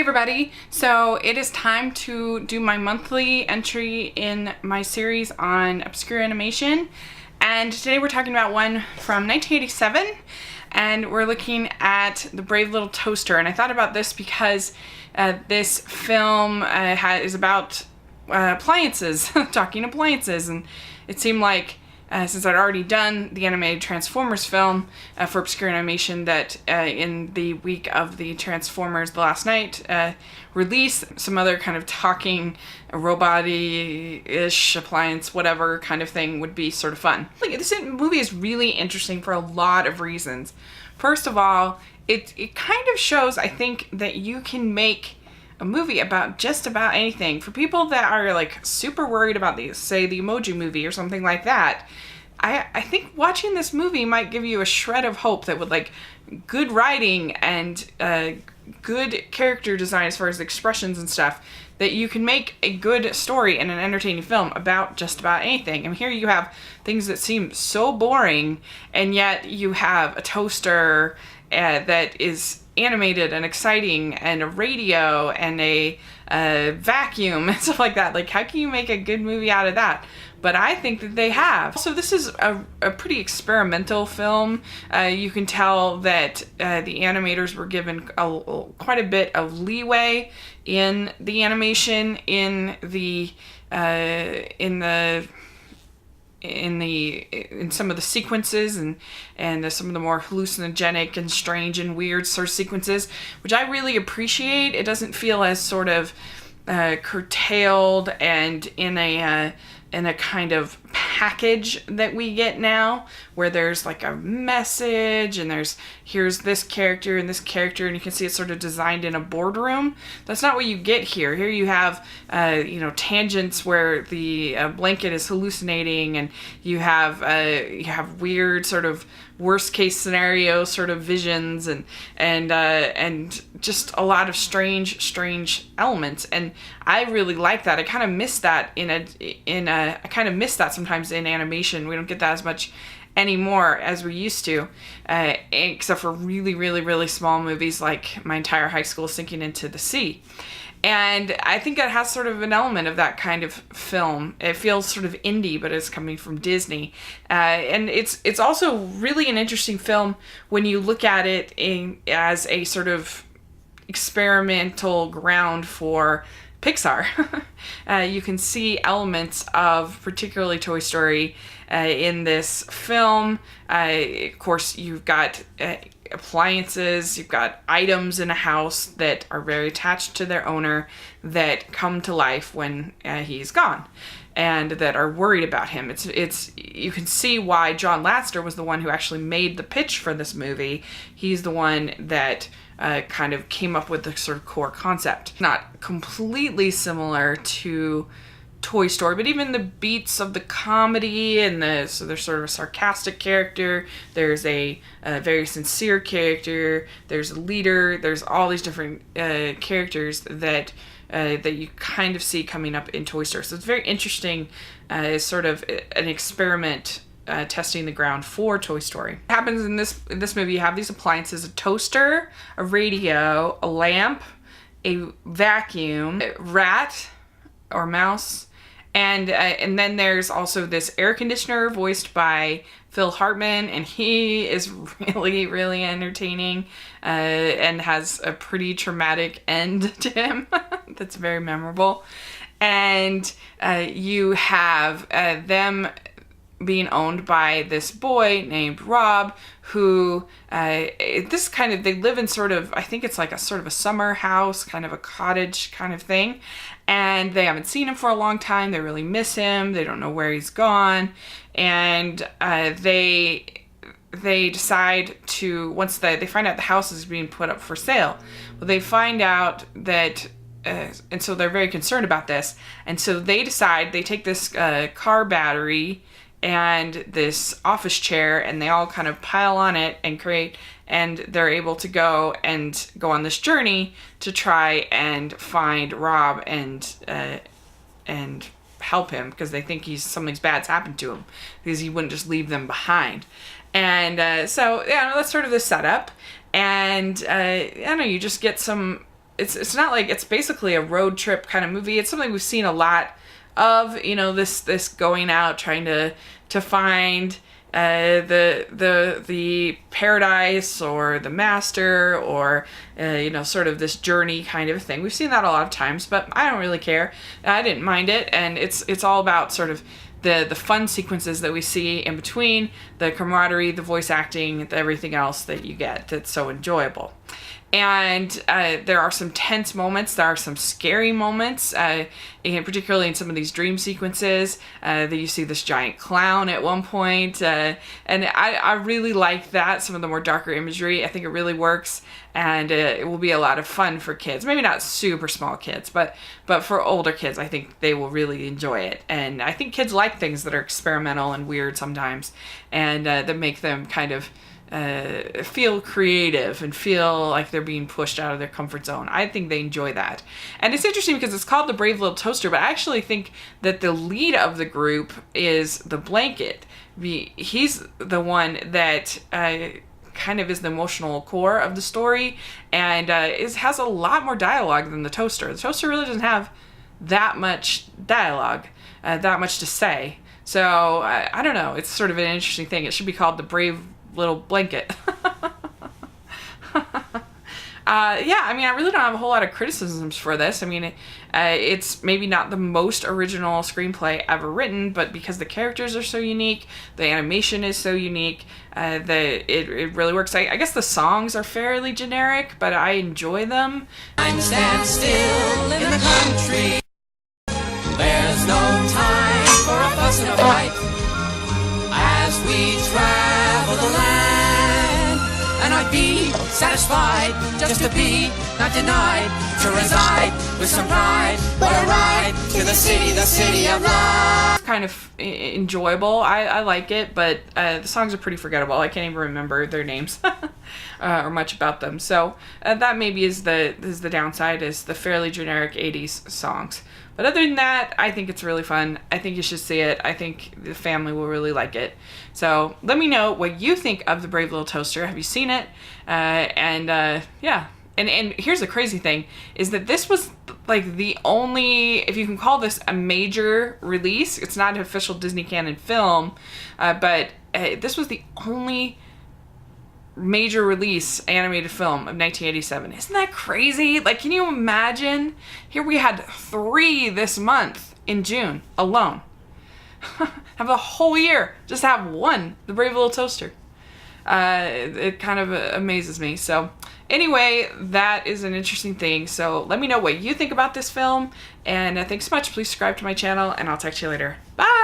everybody, so it is time to do my monthly entry in my series on obscure animation, and today we're talking about one from 1987, and we're looking at The Brave Little Toaster. And I thought about this because this film is about appliances, talking appliances, and it seemed like since I'd already done the animated Transformers film for obscure animation, that in the week of the Transformers The Last Knight release, some other kind of talking robot-ish appliance, whatever kind of thing would be sort of fun. Like, this movie is really interesting for a lot of reasons. First of all, it kind of shows, I think, that you can make a movie about just about anything. For people that are like super worried about these, say the Emoji Movie or something like that, I think watching this movie might give you a shred of hope that with like good writing and good character design as far as expressions and stuff, that you can make a good story and an entertaining film about just about anything. And here you have things that seem so boring, and yet you have a toaster that is animated and exciting, and a radio and a vacuum and stuff like that. Like, how can you make a good movie out of that? But I think that they have. So this is a pretty experimental film. You can tell that the animators were given quite a bit of leeway in the animation, in some of the sequences and some of the more hallucinogenic and strange and weird sort of sequences, which I really appreciate. It doesn't feel as sort of curtailed and in a kind of package that we get now, where there's like a message and here's this character and this character, and you can see it's sort of designed in a boardroom. That's not what you get here. Here you have tangents where the blanket is hallucinating, and you have weird sort of worst case scenario sort of visions, and just a lot of strange elements. And I really like that. I kind of miss that I kind of miss that sometimes in animation. We don't get that as much anymore as we used to, except for really small movies like My Entire High School Sinking into the Sea. And I think it has sort of an element of that kind of film. It feels sort of indie, but it's coming from Disney. And it's also really an interesting film when you look at it as a sort of experimental ground for Pixar. You can see elements of particularly Toy Story in this film. Of course, you've got appliances, you've got items in a house that are very attached to their owner, that come to life when he's gone, and that are worried about him. It's you can see why John Lasseter was the one who actually made the pitch for this movie. He's the one that kind of came up with the sort of core concept. Not completely similar to Toy Story, but even the beats of the comedy so there's sort of a sarcastic character, there's a very sincere character, there's a leader, there's all these different characters that you kind of see coming up in Toy Story. So it's very interesting, sort of an experiment testing the ground for Toy Story. What happens in this movie, you have these appliances: a toaster, a radio, a lamp, a vacuum, a rat or mouse, and then there's also this air conditioner voiced by Phil Hartman, and he is really entertaining and has a pretty traumatic end to him that's very memorable. And you have them being owned by this boy named Rob, who they live in sort of, I think it's like a sort of a summer house, kind of a cottage kind of thing, and they haven't seen him for a long time. They really miss him. They don't know where he's gone, and they decide to, once they find out the house is being put up for sale, well, they find out that and so they're very concerned about this, and so they take this car battery and this office chair, and they all kind of pile on it and they're able to go on this journey to try and find Rob and help him, because they think something's bad's happened to him, because he wouldn't just leave them behind. And so that's sort of the setup. And I don't know, you just get some it's not like, it's basically a road trip kind of movie. It's something we've seen a lot of, you know, this going out trying to find the paradise or the master, or you know, sort of this journey kind of thing. We've seen that a lot of times, but I don't really care. I didn't mind it, and it's all about sort of the fun sequences that we see in between, the camaraderie, the voice acting, everything else that you get that's so enjoyable. And there are some tense moments. There are some scary moments, and particularly in some of these dream sequences. That you see this giant clown at one point, and I really like that. Some of the more darker imagery, I think it really works, and it will be a lot of fun for kids. Maybe not super small kids, but for older kids, I think they will really enjoy it. And I think kids like things that are experimental and weird sometimes, and that make them kind of feel creative and feel like they're being pushed out of their comfort zone. I think they enjoy that. And it's interesting because it's called The Brave Little Toaster, but I actually think that the lead of the group is the Blanket. He's the one that kind of is the emotional core of the story, and has a lot more dialogue than the Toaster. The Toaster really doesn't have that much dialogue, that much to say. So I don't know. It's sort of an interesting thing. It should be called The Brave Little Blanket. Yeah, I mean, I really don't have a whole lot of criticisms for this. I mean, it's maybe not the most original screenplay ever written, but because the characters are so unique, the animation is so unique, it really works. I guess the songs are fairly generic, but I enjoy them. I'm stand still in the country. There's no time for a fuss and a fight. As we travel the land, and I'd be satisfied just to be, not denied, to reside with some pride. What a ride to the city of love. It's kind of enjoyable. I like it, but the songs are pretty forgettable. I can't even remember their names or much about them. So that maybe is the downside, is the fairly generic 80s songs. But other than that, I think it's really fun. I think you should see it. I think the family will really like it. So let me know what you think of The Brave Little Toaster. Have you seen it? Yeah. And here's the crazy thing, is that this was like the only, if you can call this a major release, it's not an official Disney canon film, but this was the only major release animated film of 1987. Isn't that crazy? Like, can you imagine? Here we had 3 this month in June alone. Have the whole year just have one, The Brave Little Toaster. It kind of amazes me. So anyway, that is an interesting thing. So let me know what you think about this film, and thanks so much. Please subscribe to my channel, and I'll talk to you later. Bye.